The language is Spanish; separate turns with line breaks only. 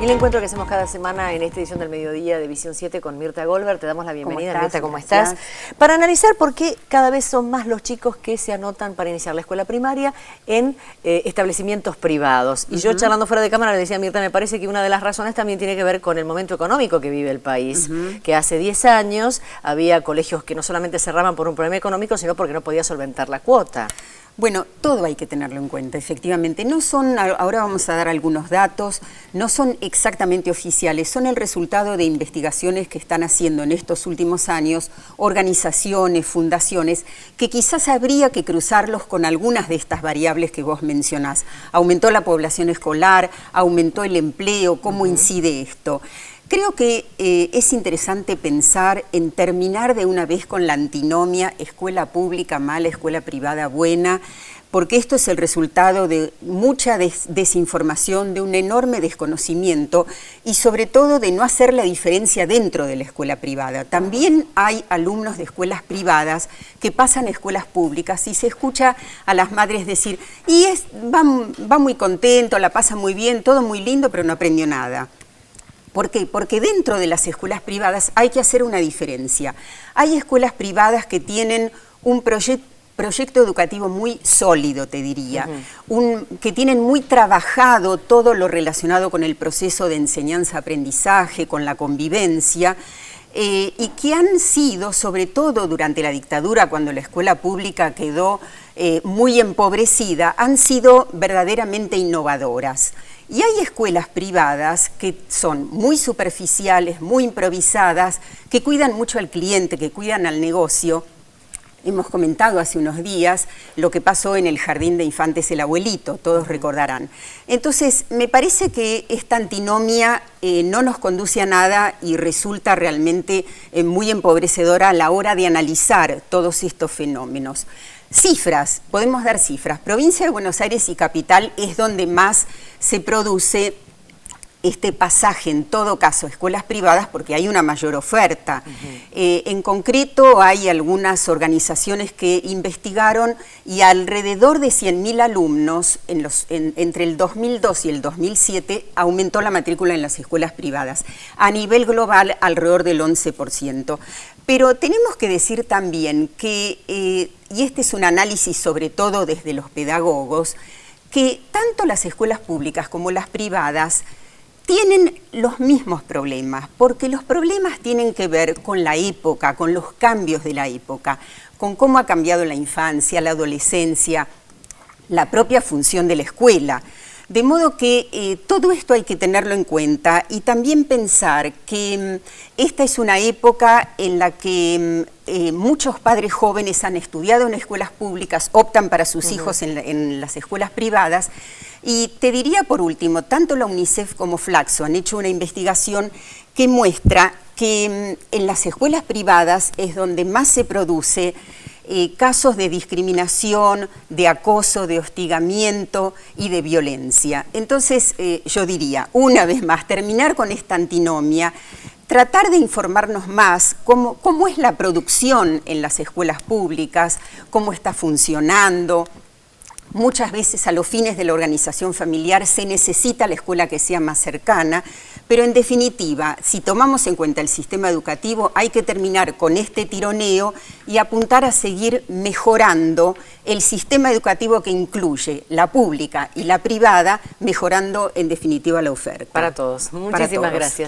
Y el encuentro que hacemos cada semana en esta edición del mediodía de Visión 7 con Mirta Goldberg. Te damos la bienvenida. Mirta, ¿cómo estás? Para analizar por qué cada vez son más los chicos que se anotan para iniciar la escuela primaria en establecimientos privados. Y yo charlando fuera de cámara le decía a Mirta, me parece que una de las razones también tiene que ver con el momento económico que vive el país. Que hace 10 años había colegios que no solamente cerraban por un problema económico, sino porque no podía solventar la cuota.
Bueno, todo hay que tenerlo en cuenta, efectivamente. No son, ahora vamos a dar algunos datos, no son exactamente oficiales, son el resultado de investigaciones que están haciendo en estos últimos años organizaciones, fundaciones, que quizás habría que cruzarlos con algunas de estas variables que vos mencionás. Aumentó la población escolar, aumentó el empleo, ¿cómo incide esto? Creo que es interesante pensar en terminar de una vez con la antinomia escuela pública mala, escuela privada buena, porque esto es el resultado de mucha desinformación, de un enorme desconocimiento y sobre todo de no hacer la diferencia dentro de la escuela privada. También hay alumnos de escuelas privadas que pasan a escuelas públicas y se escucha a las madres decir, va muy contento, la pasa muy bien, todo muy lindo, pero no aprendió nada. ¿Por qué? Porque dentro de las escuelas privadas hay que hacer una diferencia. Hay escuelas privadas que tienen un proyecto educativo muy sólido, te diría, que tienen muy trabajado todo lo relacionado con el proceso de enseñanza-aprendizaje, con la convivencia, y que han sido, sobre todo durante la dictadura, cuando la escuela pública quedó muy empobrecida, han sido verdaderamente innovadoras. Y hay escuelas privadas que son muy superficiales, muy improvisadas, que cuidan mucho al cliente, que cuidan al negocio. Hemos comentado hace unos días lo que pasó en el Jardín de Infantes El Abuelito, todos recordarán. Entonces, me parece que esta antinomia no nos conduce a nada y resulta realmente muy empobrecedora a la hora de analizar todos estos fenómenos. Cifras, podemos dar cifras. Provincia de Buenos Aires y Capital es donde más se produce este pasaje, en todo caso, escuelas privadas, porque hay una mayor oferta. En concreto, hay algunas organizaciones que investigaron y alrededor de 100.000 alumnos entre el 2002 y el 2007 aumentó la matrícula en las escuelas privadas. A nivel global, alrededor del 11%. Pero tenemos que decir también que, y este es un análisis sobre todo desde los pedagogos, que tanto las escuelas públicas como las privadas tienen los mismos problemas, porque los problemas tienen que ver con la época, con los cambios de la época, con cómo ha cambiado la infancia, la adolescencia, la propia función de la escuela. De modo que todo esto hay que tenerlo en cuenta y también pensar que esta es una época en la que muchos padres jóvenes han estudiado en escuelas públicas, optan para sus hijos en las escuelas privadas. Y te diría por último, tanto la UNICEF como Flaxo han hecho una investigación que muestra que en las escuelas privadas es donde más se produce casos de discriminación, de acoso, de hostigamiento y de violencia. Entonces, yo diría, una vez más, terminar con esta antinomia, tratar de informarnos más cómo es la producción en las escuelas públicas, cómo está funcionando. Muchas veces a los fines de la organización familiar se necesita la escuela que sea más cercana, pero en definitiva, si tomamos en cuenta el sistema educativo, hay que terminar con este tironeo y apuntar a seguir mejorando el sistema educativo que incluye la pública y la privada, mejorando en definitiva la oferta.
Para todos. Muchísimas gracias.